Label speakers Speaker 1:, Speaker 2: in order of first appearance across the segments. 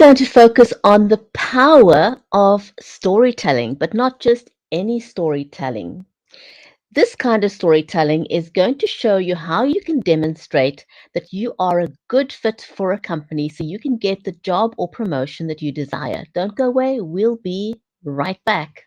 Speaker 1: going to focus on the power of storytelling, but not just any storytelling. This kind of storytelling is going to show you how you can demonstrate that you are a good fit for a company so you can get the job or promotion that you desire. Don't go away, we'll be right back.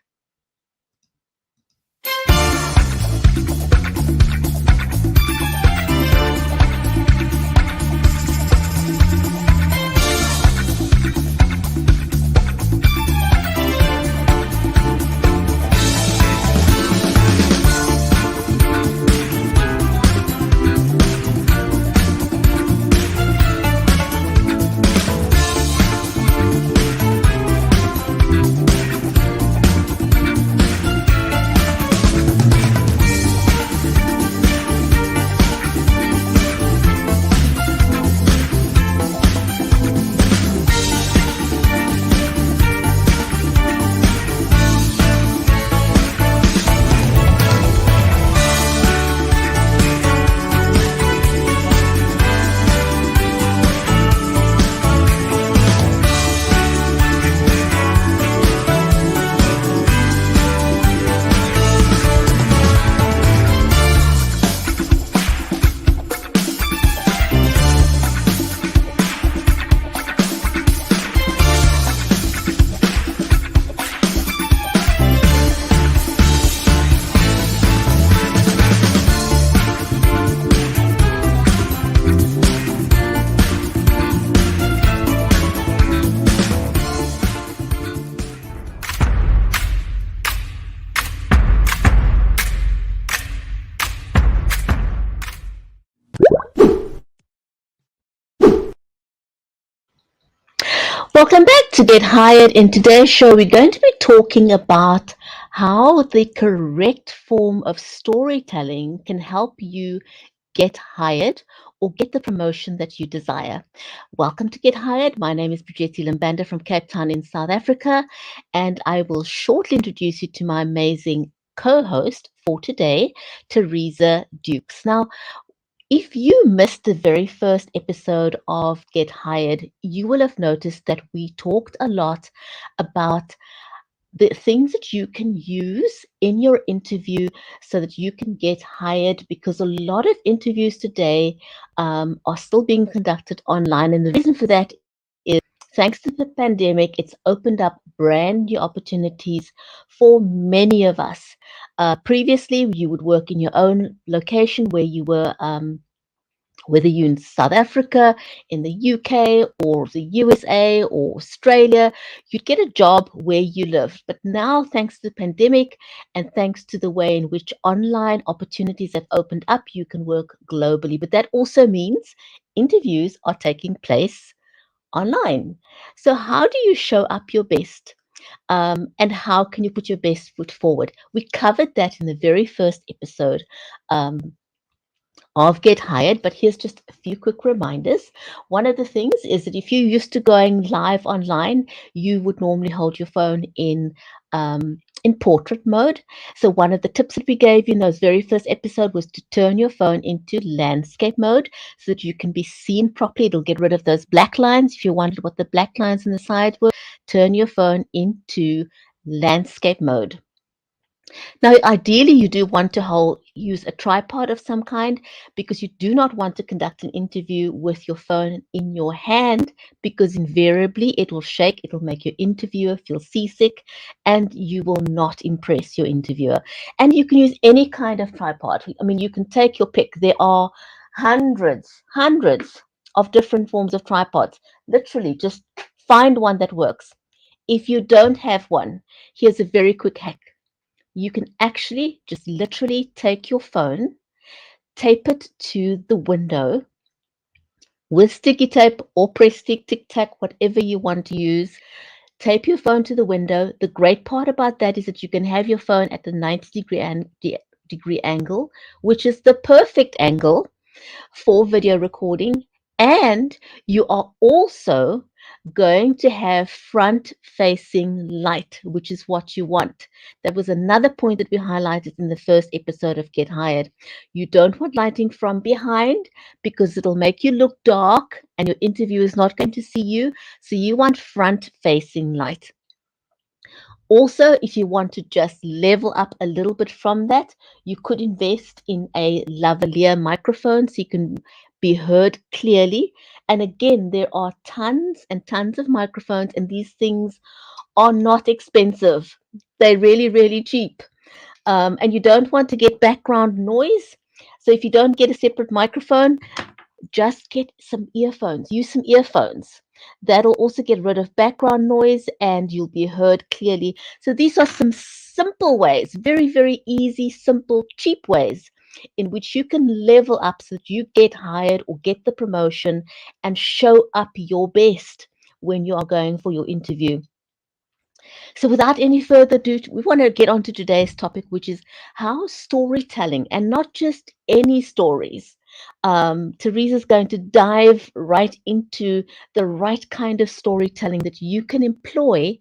Speaker 1: Welcome back to Get Hired. In today's show, we're going to be talking about how the correct form of storytelling can help you get hired or get the promotion that you desire. Welcome to Get Hired. My name is Bridgetti Lim Banda from Cape Town in South Africa, and I will shortly introduce you to my amazing co-host for today, Teresa Dukes. Now, if you missed the very first episode of Get Hired, you will have noticed that we talked a lot about the things that you can use in your interview so that you can get hired, because a lot of interviews today are still being conducted online. And the reason for that is, thanks to the pandemic, it's opened up brand new opportunities for many of us. Previously, you would work in your own location where you were whether you're in South Africa, in the UK, or the USA, or Australia, you'd get a job where you live. But now, thanks to the pandemic and thanks to the way in which online opportunities have opened up, you can work globally. But that also means interviews are taking place online. So, how do you show up your best? And how can you put your best foot forward? We covered that in the very first episode. Of Get Hired, but here's just a few quick reminders. One of the things is that if you're used to going live online, you would normally hold your phone in portrait mode. So one of the tips that we gave you in those very first episode was to turn your phone into landscape mode so that you can be seen properly. It'll get rid of those black lines. If you wondered what the black lines on the side were, turn your phone into landscape mode. Now, ideally, you do want to use a tripod of some kind, because you do not want to conduct an interview with your phone in your hand, because invariably it will shake, it will make your interviewer feel seasick, and you will not impress your interviewer. And you can use any kind of tripod. I mean, you can take your pick. There are hundreds of different forms of tripods. Literally, just find one that works. If you don't have one, here's a very quick hack. You can actually just literally take your phone, tape it to the window with sticky tape or press stick, tic tac, whatever you want to use. Tape your phone to the window. The great part about that is that you can have your phone at the 90-degree angle, which is the perfect angle for video recording. And you are also going to have front-facing light, which is what you want. That was another point that we highlighted in the first episode of Get Hired. You don't want lighting from behind because it'll make you look dark and your interviewer is not going to see you. So you want front-facing light. Also, if you want to just level up a little bit from that, you could invest in a lavalier microphone so you can be heard clearly. And again, there are tons and tons of microphones, and these things are not expensive. They're really, really cheap. And you don't want to get background noise. So if you don't get a separate microphone, just get some earphones. Use some earphones. That'll also get rid of background noise and you'll be heard clearly. So these are some simple ways, very, very easy, simple, cheap ways in which you can level up so that you get hired or get the promotion and show up your best when you are going for your interview. So, without any further ado, we want to get on to today's topic, which is how storytelling, and not just any stories. Teresa's going to dive right into the right kind of storytelling that you can employ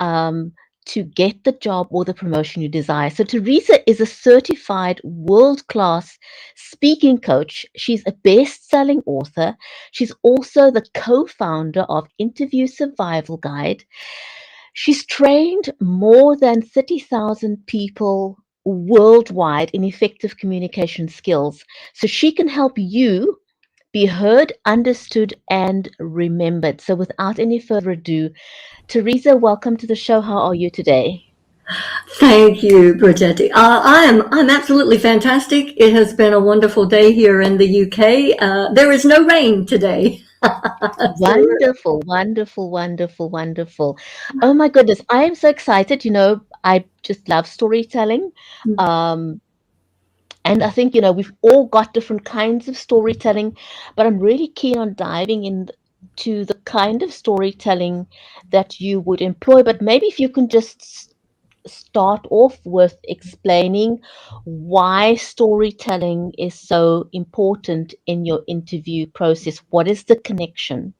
Speaker 1: to get the job or the promotion you desire. So, Teresa is a certified world class speaking coach. She's a best selling author. She's also the co founder of Interview Survival Guide. She's trained more than 30,000 people worldwide in effective communication skills. So she can help you be heard, understood, and remembered. So without any further ado, Teresa, welcome to the show. How are you today?
Speaker 2: Thank you, Bridgetti. I'm absolutely fantastic. It has been a wonderful day here in the UK. There is no rain today. So
Speaker 1: Wonderful, wonderful, wonderful, wonderful. Oh my goodness, I am so excited. I just love storytelling. Um, And I think, we've all got different kinds of storytelling, but I'm really keen on diving into the kind of storytelling that you would employ. But maybe if you can just start off with explaining why storytelling is so important in your interview process. What is the connection?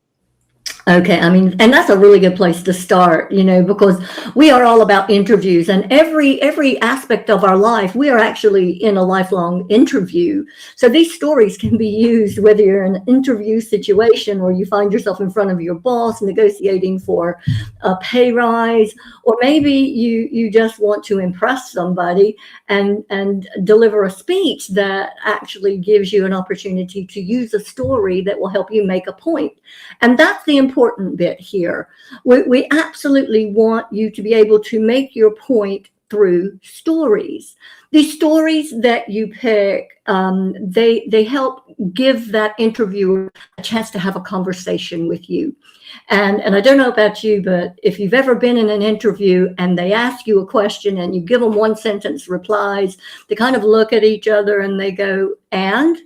Speaker 2: Okay, I mean, and that's a really good place to start, because we are all about interviews, and every aspect of our life, we are actually in a lifelong interview. So these stories can be used whether you're in an interview situation or you find yourself in front of your boss negotiating for a pay rise, or maybe you just want to impress somebody and deliver a speech that actually gives you an opportunity to use a story that will help you make a point. And that's the important bit here. We absolutely want you to be able to make your point through stories. These stories that you pick, they help give that interviewer a chance to have a conversation with you. And I don't know about you, but if you've ever been in an interview and they ask you a question and you give them one sentence replies, they kind of look at each other and they go, and?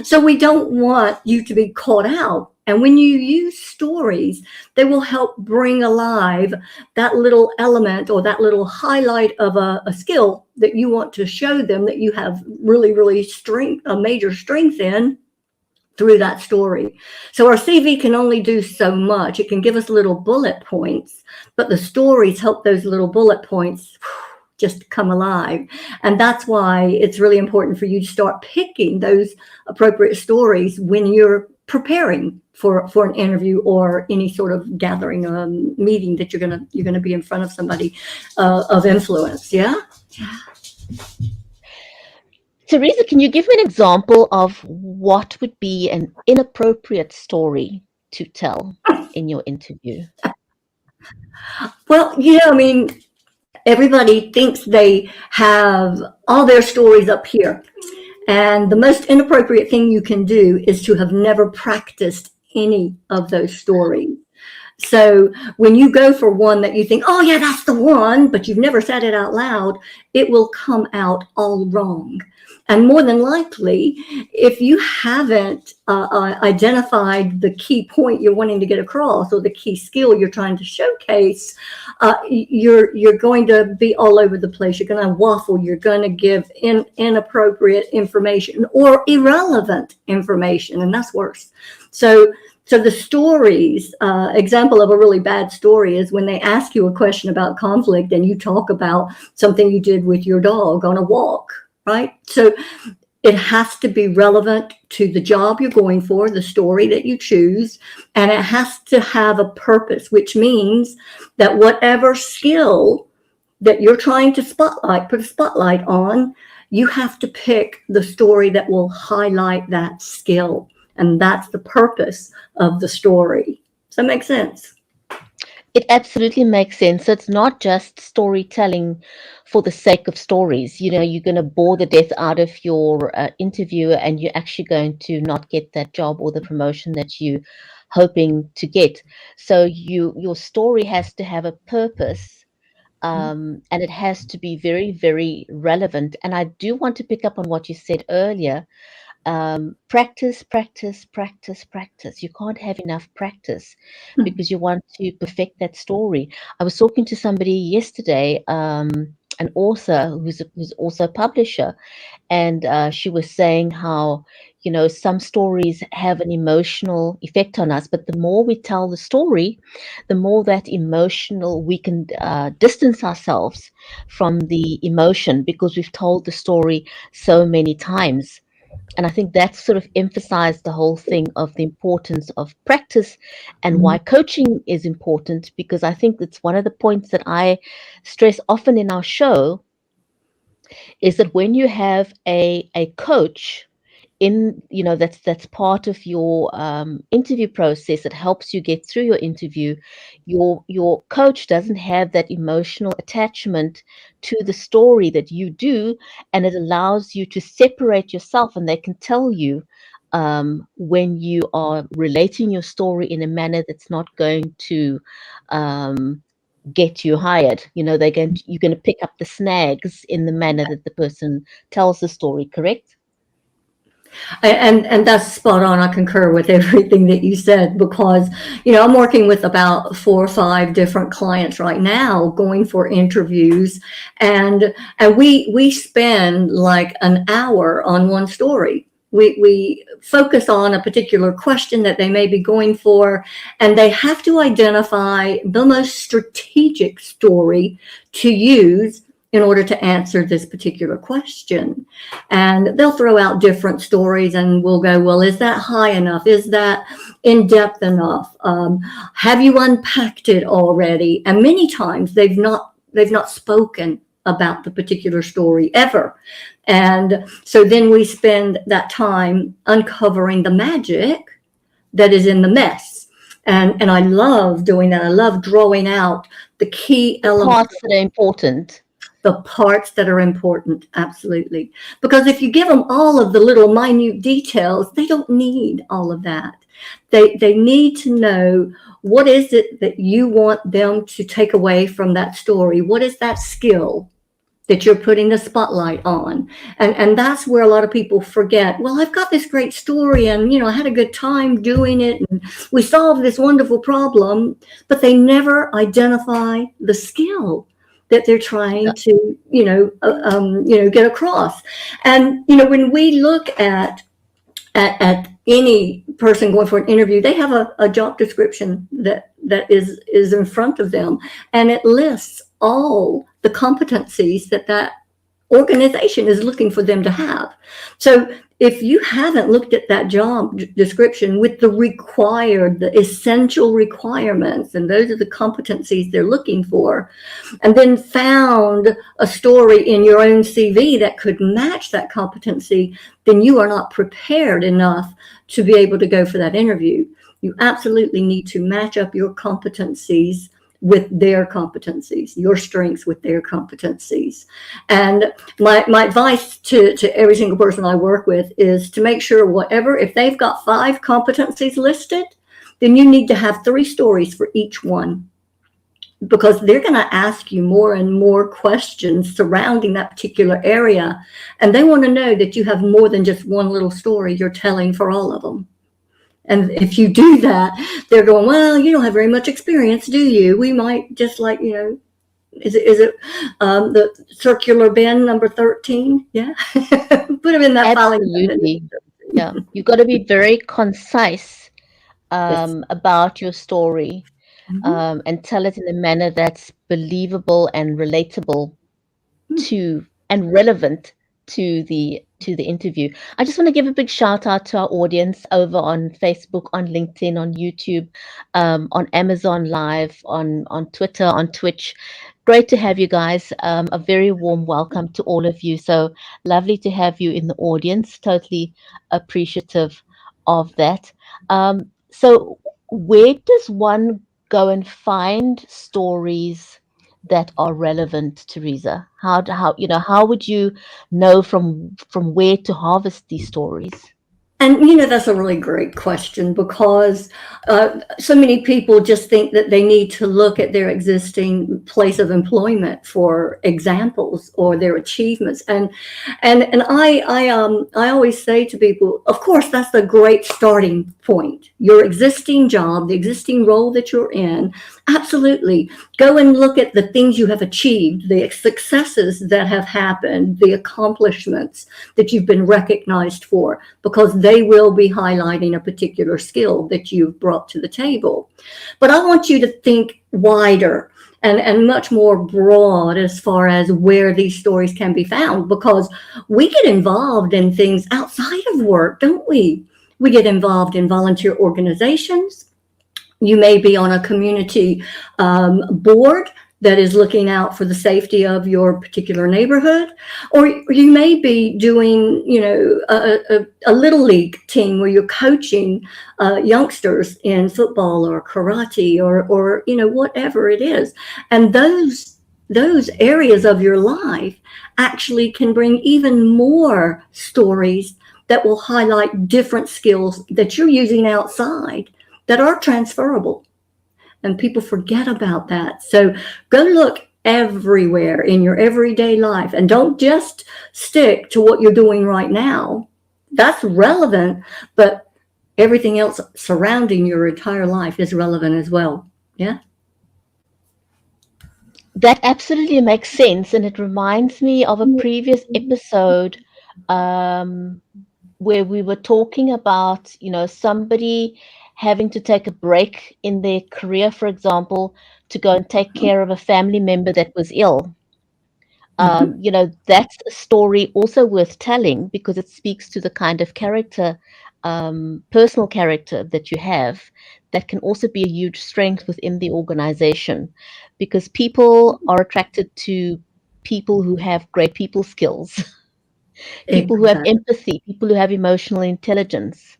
Speaker 2: So we don't want you to be caught out. And when you use stories, they will help bring alive that little element or that little highlight of a skill that you want to show them that you have really, really a major strength in through that story. So our CV can only do so much. It can give us little bullet points, but the stories help those little bullet points just come alive. And that's why it's really important for you to start picking those appropriate stories when you're preparing for an interview or any sort of gathering, meeting that you're gonna be in front of somebody of influence. Yeah.
Speaker 1: Teresa, can you give me an example of what would be an inappropriate story to tell in your interview?
Speaker 2: Well, I mean, everybody thinks they have all their stories up here. And the most inappropriate thing you can do is to have never practiced any of those stories. So when you go for one that you think, oh yeah, that's the one, but you've never said it out loud, it will come out all wrong. And more than likely, if you haven't identified the key point you're wanting to get across or the key skill you're trying to showcase, you're going to be all over the place. You're going to waffle. You're going to give inappropriate information or irrelevant information, and that's worse. So So the stories, example of a really bad story is when they ask you a question about conflict and you talk about something you did with your dog on a walk, right? So it has to be relevant to the job you're going for, the story that you choose, and it has to have a purpose, which means that whatever skill that you're trying to put a spotlight on, you have to pick the story that will highlight that skill. And that's the purpose of the story. Does that make sense?
Speaker 1: It absolutely makes sense. So it's not just storytelling for the sake of stories. You know, you're going to bore the death out of your interviewer, and you're actually going to not get that job or the promotion that you hoping to get. So your story has to have a purpose, and it has to be very, very relevant. And I do want to pick up on what you said earlier. Practice, practice, practice, practice. You can't have enough practice because you want to perfect that story. I was talking to somebody yesterday, an author who's also a publisher, and she was saying how, you know, some stories have an emotional effect on us, but the more we tell the story, the more that emotional we can distance ourselves from the emotion because we've told the story so many times. And I think that sort of emphasized the whole thing of the importance of practice and why coaching is important, because I think it's one of the points that I stress often in our show is that when you have a coach in, you know, that's part of your interview process, that helps you get through your interview, your coach doesn't have that emotional attachment to the story that you do, and it allows you to separate yourself, and they can tell you when you are relating your story in a manner that's not going to um, get you hired. You know, you're going to pick up the snags in the manner that the person tells the story, correct?
Speaker 2: And that's spot on. I concur with everything that you said because, I'm working with about 4 or 5 different clients right now going for interviews, and we spend like an hour on one story. We focus on a particular question that they may be going for, and they have to identify the most strategic story to use in order to answer this particular question. And they'll throw out different stories, and we'll go, well, is that high enough? Is that in depth enough? Have you unpacked it already? And many times they've not spoken about the particular story ever. And so then we spend that time uncovering the magic that is in the mess. And I love doing that. I love drawing out the key elements,
Speaker 1: Parts that are important.
Speaker 2: the parts that are important. Absolutely. Because if you give them all of the little minute details, they don't need all of that. They need to know, what is it that you want them to take away from that story? What is that skill that you're putting the spotlight on? And that's where a lot of people forget, well, I've got this great story, and I had a good time doing it, and we solved this wonderful problem, but they never identify the skill that they're trying to get across. And when we look at any person going for an interview, they have a job description that is in front of them, and it lists all the competencies that organization is looking for them to have. So if you haven't looked at that job description with the essential requirements, and those are the competencies they're looking for, and then found a story in your own CV that could match that competency, then you are not prepared enough to be able to go for that interview. You absolutely need to match up your competencies with their competencies, your strengths with their competencies. And my advice to every single person I work with is to make sure if they've got 5 competencies listed, then you need to have 3 stories for each one, because they're going to ask you more and more questions surrounding that particular area. And they want to know that you have more than just one little story you're telling for all of them. And if you do that, they're going, well, you don't have very much experience, do you? We might just is it the circular bin number 13? Yeah. Put them in that filing cabinet.
Speaker 1: Absolutely. Yeah. You've got to be very concise
Speaker 2: Yes.
Speaker 1: about your story,
Speaker 2: Mhm.
Speaker 1: and tell it in a manner that's believable and relatable
Speaker 2: Mm.
Speaker 1: to and relevant to the interview. I just want to give a big shout out to our audience over on Facebook, on LinkedIn, on YouTube, on Amazon Live, on Twitter, on Twitch. Great to have you guys. A very warm welcome to all of you. So lovely to have you in the audience. Totally appreciative of that. So where does one go and find stories that are relevant, Teresa? How would you know from where to harvest these stories?
Speaker 2: And that's a really great question because so many people just think that they need to look at their existing place of employment for examples or their achievements. And I always say to people, of course, that's the great starting point. Your existing job, the existing role that you're in, absolutely. Go and look at the things you have achieved, the successes that have happened, the accomplishments that you've been recognized for, because they will be highlighting a particular skill that you've brought to the table. But I want you to think wider and much more broad as far as where these stories can be found, because we get involved in things outside of work, don't we? We get involved in volunteer organizations. You may be on a community board that is looking out for the safety of your particular neighborhood, or you may be doing, a little league team where you're coaching youngsters in football or karate or whatever it is, and those areas of your life actually can bring even more stories that will highlight different skills that you're using outside that are transferable. And people forget about that. So go look everywhere in your everyday life and don't just stick to what you're doing right now. That's relevant, but everything else surrounding your entire life is relevant as well. Yeah.
Speaker 1: That absolutely makes sense, and it reminds me of a previous episode um, where we were talking about, somebody having to take a break in their career, for example, to go and take care of a family member that was ill.
Speaker 2: Mhm.
Speaker 1: That's a story also worth telling because it speaks to the kind of character, personal character that you have that can also be a huge strength within the organization because people are attracted to people who have great people skills, people who have
Speaker 2: Exactly.
Speaker 1: empathy, people who have emotional intelligence.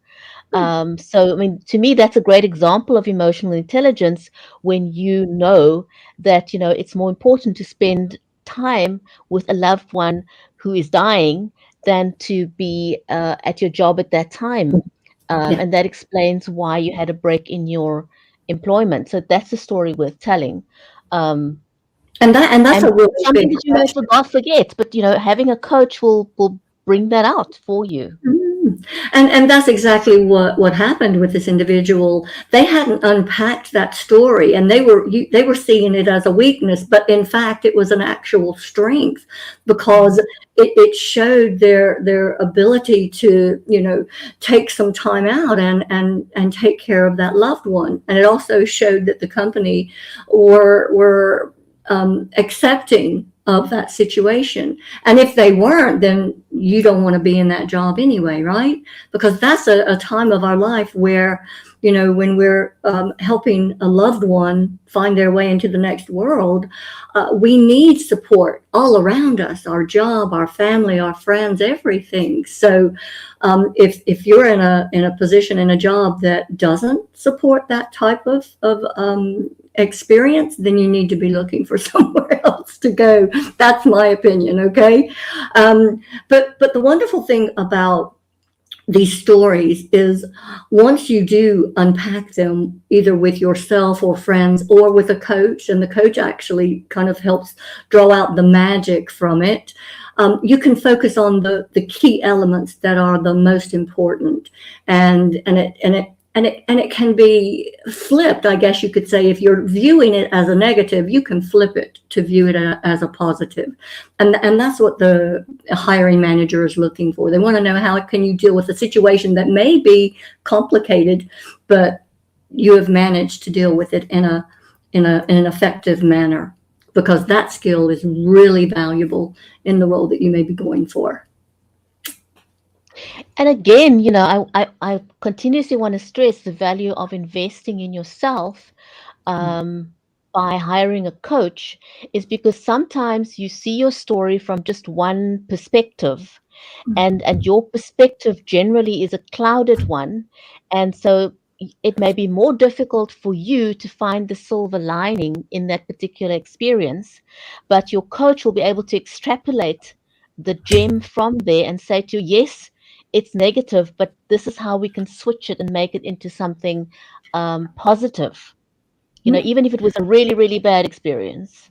Speaker 1: So, I mean, to me, that's a great example of emotional intelligence when you know that, it's more important to spend time with a loved one who is dying than to be at your job at that time.
Speaker 2: Yeah.
Speaker 1: And that explains why you had a break in your employment. So that's a story worth telling. Um,
Speaker 2: And that's
Speaker 1: and
Speaker 2: a really
Speaker 1: something
Speaker 2: big
Speaker 1: that you may
Speaker 2: question.
Speaker 1: forget, but, having a coach will bring that out for you.
Speaker 2: Mm. And that's exactly what happened with this individual. They hadn't unpacked that story, and they were seeing it as a weakness, but in fact, it was an actual strength because
Speaker 1: Mm.
Speaker 2: it showed their ability to take some time out and take care of that loved one, and it also showed that the company were accepting of that situation. And if they weren't, then you don't want to be in that job anyway, right? Because that's a time of our life where, when we're helping a loved one find their way into the next world, we need support all around us, our job, our family, our friends, everything. So if you're in a position in a job that doesn't support that type of experience, then you need to be looking for somewhere else to go. That's my opinion. Okay. But the wonderful thing about these stories is once you do unpack them either with yourself or friends or with a coach, and the coach actually kind of helps draw out the magic from it, you can focus on the key elements that are the most important, and it can be flipped, I guess you could say. If you're viewing it as a negative, you can flip it to view it as a positive. And that's what the hiring manager is looking for. They want to know how can you deal with a situation that may be complicated, but you have managed to deal with it in an effective manner, because that skill is really valuable in the role that you may be going for.
Speaker 1: And again, I continuously want to stress the value of investing in yourself um, by hiring a coach, is because sometimes you see your story from just one perspective, and your perspective generally is a clouded one, and so it may be more difficult for you to find the silver lining in that particular experience, but your coach will be able to extrapolate the gem from there and say to you, yes, it's negative, but this is how we can switch it and make it into something positive, even if it was a really, really bad experience.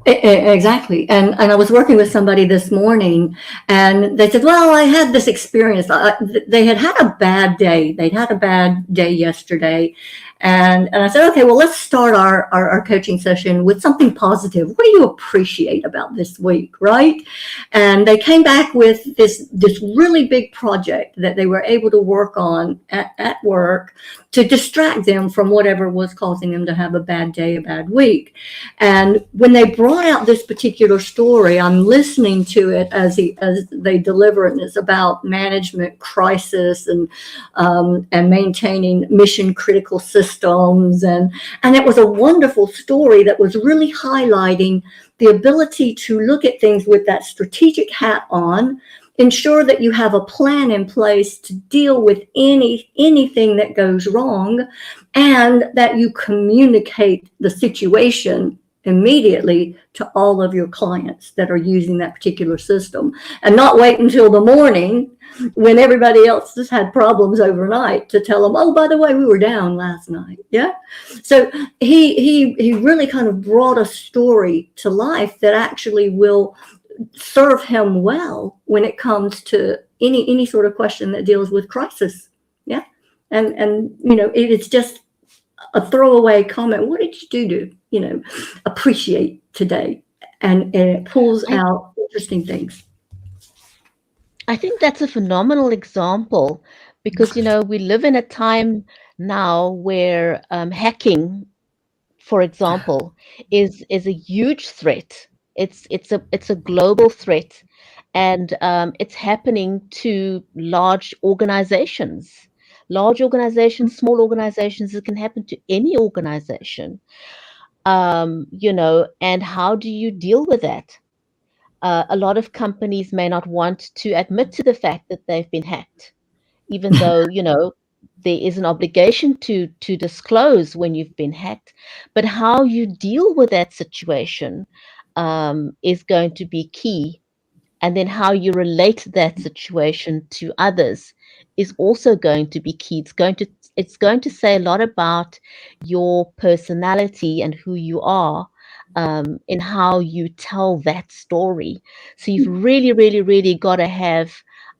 Speaker 2: Exactly. And I was working with somebody this morning, and they said, well, I had this experience. They had a bad day. They'd had a bad day yesterday. And I said, okay, well, let's start our coaching session with something positive. What do you appreciate about this week, right? And they came back with this really big project that they were able to work on at work to distract them from whatever was causing them to have a bad day, a bad week. And when they brought out this particular story, I'm listening to it as they deliver it, and it's about management crisis and maintaining mission critical systems, and it was a wonderful story that was really highlighting the ability to look at things with that strategic hat on, ensure that you have a plan in place to deal with anything that goes wrong, and that you communicate the situation immediately to all of your clients that are using that particular system, and not wait until the morning when everybody else just had problems overnight to tell them, oh, by the way, we were down last night. Yeah. So he really kind of brought a story to life that actually will serve him well when it comes to any sort of question that deals with crisis. Yeah. And it's just a throwaway comment. What did you do to, appreciate today? And it pulls out interesting things.
Speaker 1: I think that's a phenomenal example because, we live in a time now where hacking, for example, is a huge threat. It's a global threat, and it's happening to large organizations, small organizations. It can happen to any organization, and how do you deal with that? A lot of companies may not want to admit to the fact that they've been hacked, even though, there is an obligation to disclose when you've been hacked. But how you deal with that situation is going to be key. And then how you relate that situation to others is also going to be key. It's going to say a lot about your personality and who you are, in how you tell that story. So you've really, really, really got to have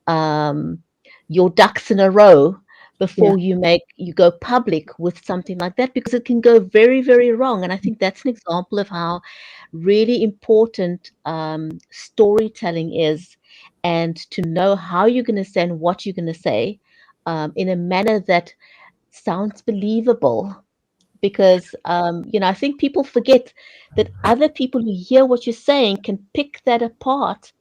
Speaker 1: um, your ducks in a row
Speaker 2: Yeah.
Speaker 1: before you go public with something like that, because it can go very, very wrong. And I think that's an example of how really important storytelling is, and to know how you're going to say and what you're going to say in a manner that sounds believable. Because I think people forget that other people who hear what you're saying can pick that apart,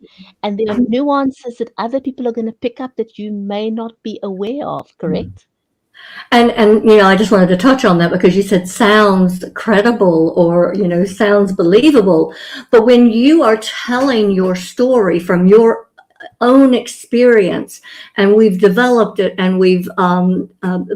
Speaker 1: and there are nuances that other people are going to pick up that you may not be aware of. Correct?
Speaker 2: And I just wanted to touch on that because you said sounds credible, or sounds believable. But when you are telling your story from your own experience, and we've developed it, and we've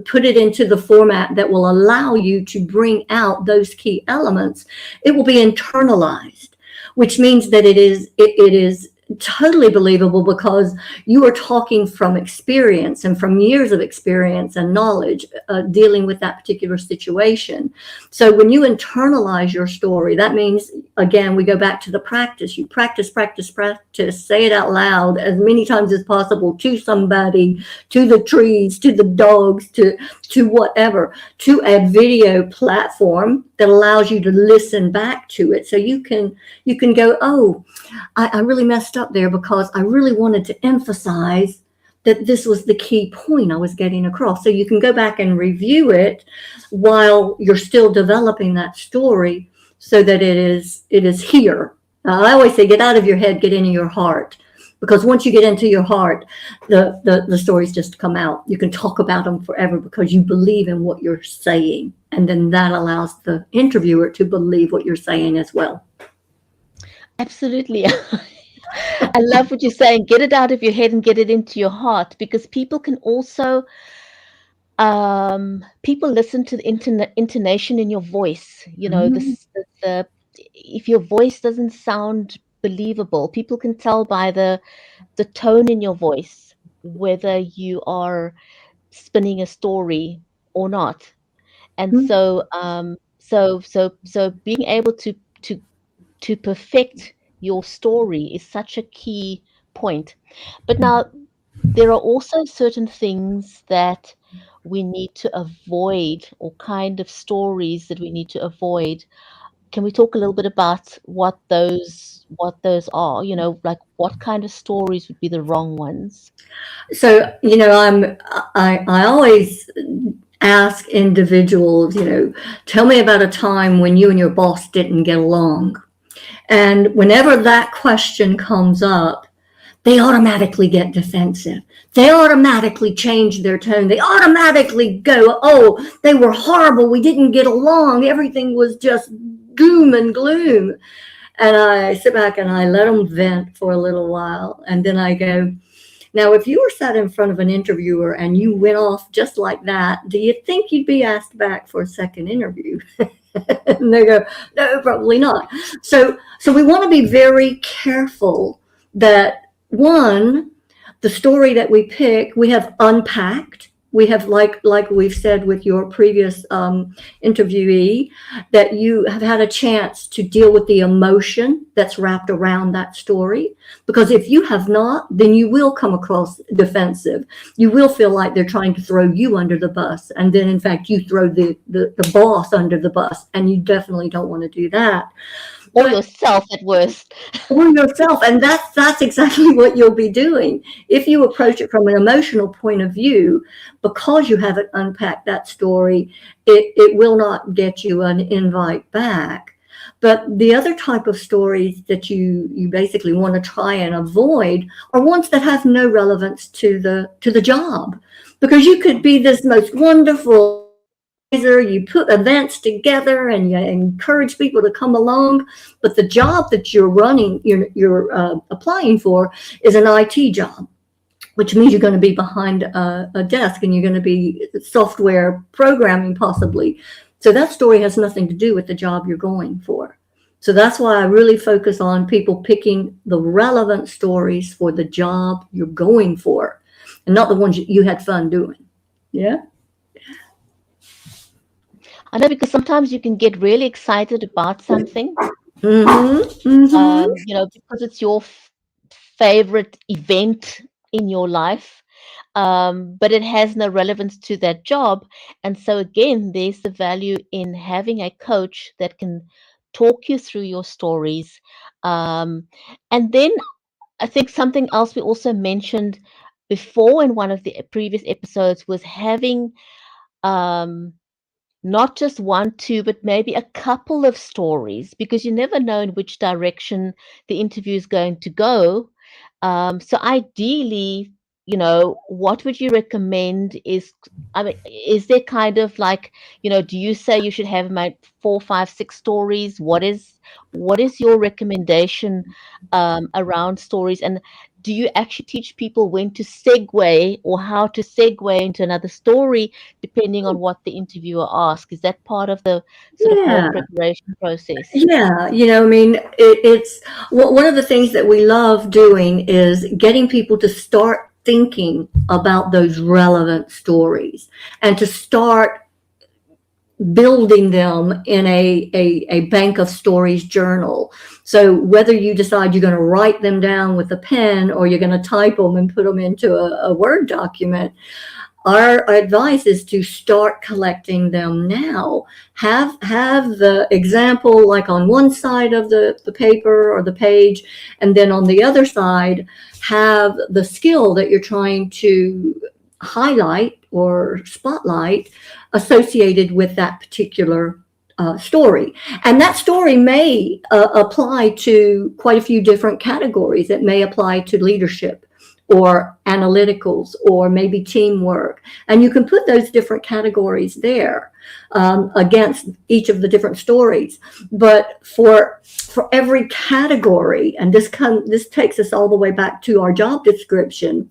Speaker 2: put it into the format that will allow you to bring out those key elements, it will be internalized, which means that it is totally believable, because you are talking from experience and from years of experience and knowledge dealing with that particular situation. So when you internalize your story, that means, again, we go back to the practice. You practice, say it out loud as many times as possible to somebody, to the trees, to the dogs, to whatever, to a video platform that allows you to listen back to it. So you can go, oh, I really messed up there because I really wanted to emphasize that this was the key point I was getting across. So you can go back and review it while you're still developing that story, so that it is here. I always say, get out of your head, get into your heart. Because once you get into your heart, the stories just come out. You can talk about them forever because you believe in what you're saying. And then that allows the interviewer to believe what you're saying as well.
Speaker 1: Absolutely. I love what you're saying. Get it out of your head and get it into your heart, because people can also people listen to the intonation in your voice. You know,
Speaker 2: Mm,
Speaker 1: the if your voice doesn't sound believable, people can tell by the tone in your voice whether you are spinning a story or not. And
Speaker 2: mm.
Speaker 1: so being able to to perfect your story is such a key point. But now there are also certain things that we need to avoid, or kind of stories that we need to avoid. Can we talk a little bit about what those are? You know, like what kind of stories would be the wrong ones?
Speaker 2: So, I always ask individuals, tell me about a time when you and your boss didn't get along. And whenever that question comes up, they automatically get defensive. They automatically change their tone. They automatically go, oh, they were horrible. We didn't get along. Everything was just doom and gloom. And I sit back and I let them vent for a little while. And then I go, now, if you were sat in front of an interviewer and you went off just like that, do you think you'd be asked back for a second interview? And they go, no, probably not. So we want to be very careful that, one, the story that we pick, we have unpacked. We have, like we've said with your previous interviewee, that you have had a chance to deal with the emotion that's wrapped around that story. Because if you have not, then you will come across defensive. You will feel like they're trying to throw you under the bus. And then, in fact, you throw the boss under the bus. And you definitely don't want to do that.
Speaker 1: Or
Speaker 2: But
Speaker 1: yourself at worst.
Speaker 2: or yourself, and that's exactly what you'll be doing if you approach it from an emotional point of view. Because you haven't unpacked that story, it will not get you an invite back. But the other type of stories that you basically want to try and avoid are ones that have no relevance to the job. Because you could be this most wonderful, you put events together and you encourage people to come along, but the job that you're applying for is an IT job, which means you're going to be behind a desk and you're going to be software programming possibly. So that story has nothing to do with the job you're going for. So that's why I really focus on people picking the relevant stories for the job you're going for, and not the ones you had fun doing. Yeah.
Speaker 1: I know, because sometimes you can get really excited about something,
Speaker 2: Mm-hmm. Mm-hmm.
Speaker 1: because it's your favorite event in your life, but it has no relevance to that job. And so, again, there's the value in having a coach that can talk you through your stories. And then I think something else we also mentioned before in one of the previous episodes was having um, not just one, two, but maybe a couple of stories, because you never know in which direction the interview is going to go. So ideally, what would you recommend is, I mean, is there kind of like, do you say you should have my 4, 5, 6 stories? What is your recommendation around stories? And do you actually teach people when to segue or how to segue into another story, depending on what the interviewer asks? Is that part of the sort of whole
Speaker 2: Yeah.
Speaker 1: preparation process?
Speaker 2: Yeah, I mean, it's one of the things that we love doing is getting people to start thinking about those relevant stories and to start building them in a bank of stories journal. So whether you decide you're going to write them down with a pen or you're going to type them and put them into a Word document, our advice is to start collecting them now. Have the example like on one side of the paper or the page, and then on the other side, have the skill that you're trying to highlight or spotlight associated with that particular story. And that story may apply to quite a few different categories. It may apply to leadership or analyticals or maybe teamwork. And you can put those different categories there against each of the different stories. But for every category, and this takes us all the way back to our job description,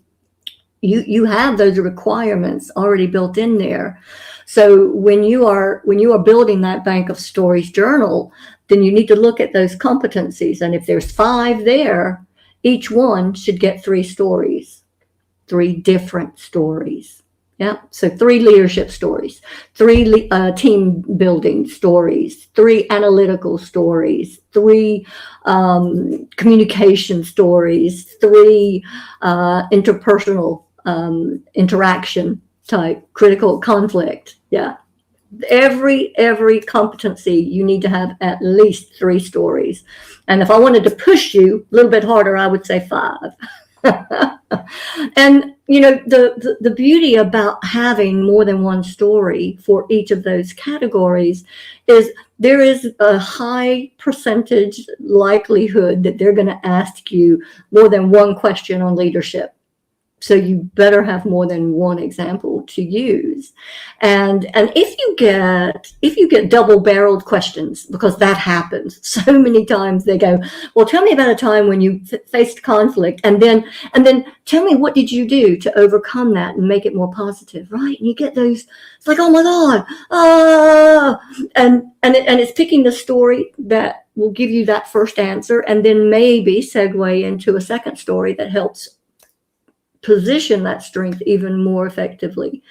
Speaker 2: you have those requirements already built in there. So when you are building that bank of stories journal, then you need to look at those competencies. And if there's 5 there, each one should get 3 stories, 3 different stories. Yeah. So 3 leadership stories, 3 team building stories, 3 analytical stories, 3 communication stories, 3 interpersonal interaction type, critical conflict. Yeah. Every competency, you need to have at least 3 stories. And if I wanted to push you a little bit harder, I would say 5. And the beauty about having more than one story for each of those categories is there is a high percentage likelihood that they're going to ask you more than one question on leadership. So you better have more than one example to use. And if you get double-barreled questions, because that happens so many times, they go, well, tell me about a time when you faced conflict, and then tell me what did you do to overcome that and make it more positive, right? And you get those, it's like, oh my God, and it's picking the story that will give you that first answer, and then maybe segue into a second story that helps position that strength even more effectively.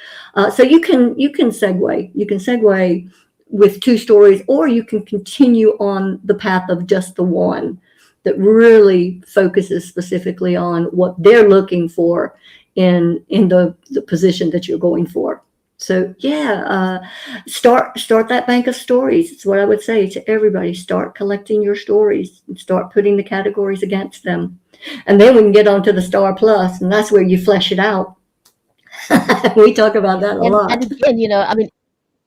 Speaker 2: So you can segue with 2 stories, or you can continue on the path of just the one that really focuses specifically on what they're looking for in the position that you're going for. So start that bank of stories. It's what I would say to everybody. Start collecting your stories and start putting the categories against them. And then we can get on to the Star Plus, and that's where you flesh it out. We talk about that a lot.
Speaker 1: And again, I mean,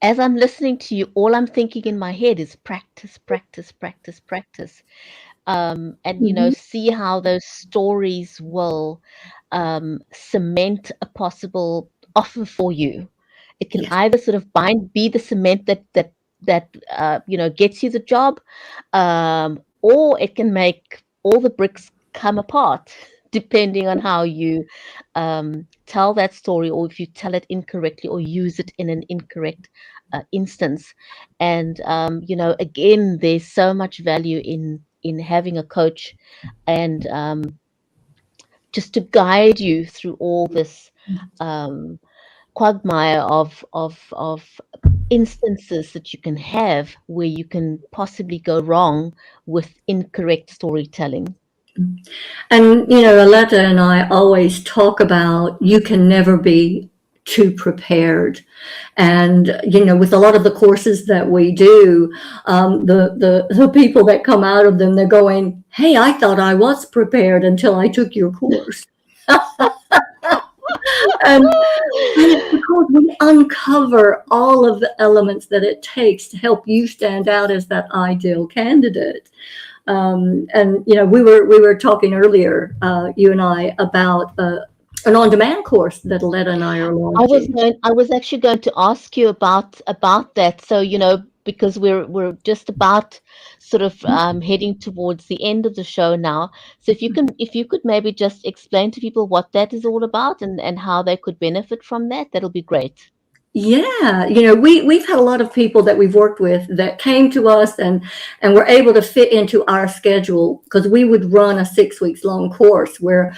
Speaker 1: as I'm listening to you, all I'm thinking in my head is practice, practice, practice, practice. And, see how those stories will cement a possible offer for you. It can either sort of be the cement that gets you the job, or it can make all the bricks come apart, depending on how you tell that story, or if you tell it incorrectly or use it in an incorrect instance. And again, there's so much value in having a coach and just to guide you through all this quagmire of instances that you can have where you can possibly go wrong with incorrect storytelling.
Speaker 2: And Aletta and I always talk about you can never be too prepared. And with a lot of the courses that we do, the people that come out of them, they're going, hey, I thought I was prepared until I took your course. And it's because we uncover all of the elements that it takes to help you stand out as that ideal candidate. And we were talking earlier, you and I, about an on-demand course that Aletta and I are launching.
Speaker 1: I was actually going to ask you about that. So because we're just about sort of heading towards the end of the show now. So if you could maybe just explain to people what that is all about and how they could benefit from that, that'll be great.
Speaker 2: Yeah, we've had a lot of people that we've worked with that came to us and were able to fit into our schedule, because we would run a 6 weeks long course where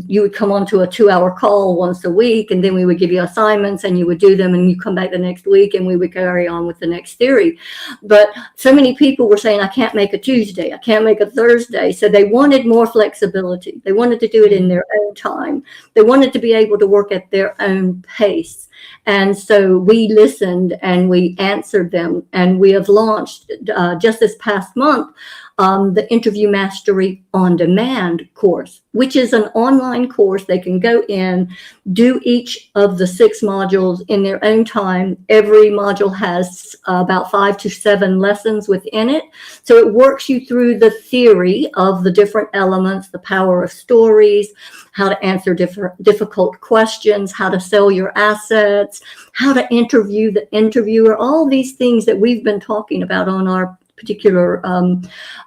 Speaker 2: you would come onto a 2 hour call once a week, and then we would give you assignments and you would do them, and you come back the next week and we would carry on with the next theory. But so many people were saying, I can't make a Tuesday, I can't make a Thursday. So they wanted more flexibility. They wanted to do it in their own time. They wanted to be able to work at their own pace. And so we listened and we answered them. And we have launched just this past month the Interview Mastery on Demand course, which is an online course. They can go in, do each of the 6 modules in their own time. Every module has about 5 to 7 lessons within it. So it works you through the theory of the different elements, the power of stories, how to answer difficult questions, how to sell your assets, how to interview the interviewer, all these things that we've been talking about on our particular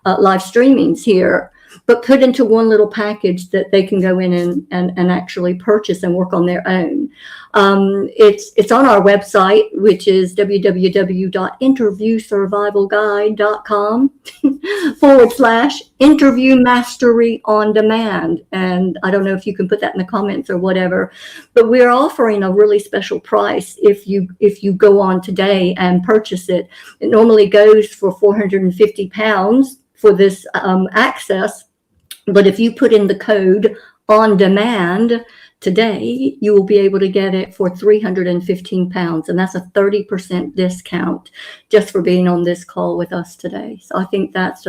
Speaker 2: live streamings here, but put into one little package that they can go in and actually purchase and work on their own. It's on our website, which is www.interviewsurvivalguide.com /interview mastery on demand. And I don't know if you can put that in the comments or whatever, but we're offering a really special price if you go on today and purchase it. It normally goes for £450 for this access. But if you put in the code on demand today, you will be able to get it for £315. And that's a 30% discount just for being on this call with us today. So I think that's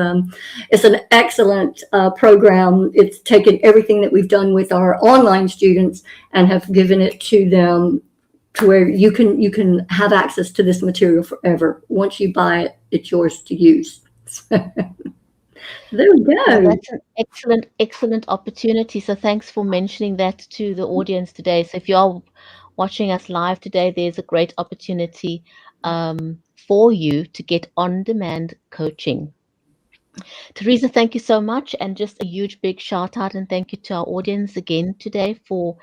Speaker 2: it's an excellent program. It's taken everything that we've done with our online students and have given it to them to where you can have access to this material forever. Once you buy it, it's yours to use. There we
Speaker 1: Well,
Speaker 2: go.
Speaker 1: that's an excellent, excellent opportunity. So thanks for mentioning that to the audience today. So if you're watching us live today, there's a great opportunity for you to get on-demand coaching. Teresa, thank you so much, and just a huge big shout out and thank you to our audience again today for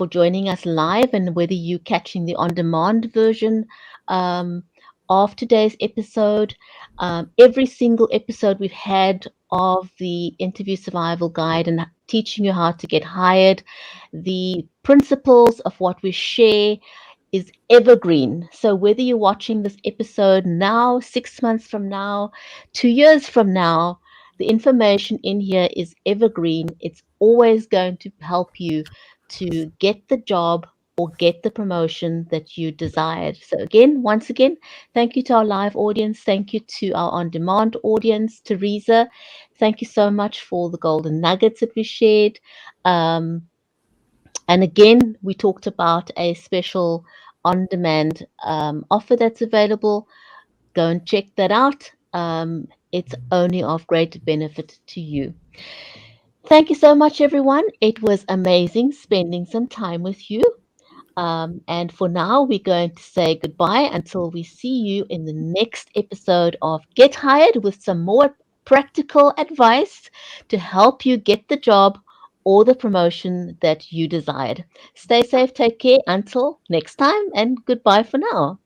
Speaker 1: joining us live, and whether you catching the on-demand version um, of today's episode. Every single episode we've had of the Interview Survival Guide and teaching you how to get hired, the principles of what we share is evergreen. So whether you're watching this episode now, 6 months from now, 2 years from now, the information in here is evergreen. It's always going to help you to get the job or get the promotion that you desired. So again, once again, thank you to our live audience. Thank you to our on-demand audience. Teresa, thank you so much for the golden nuggets that we shared. And again, we talked about a special on-demand offer that's available. Go and check that out. It's only of great benefit to you. Thank you so much, everyone. It was amazing spending some time with you. And for now, we're going to say goodbye until we see you in the next episode of Get Hired with some more practical advice to help you get the job or the promotion that you desired. Stay safe, take care until next time, and goodbye for now.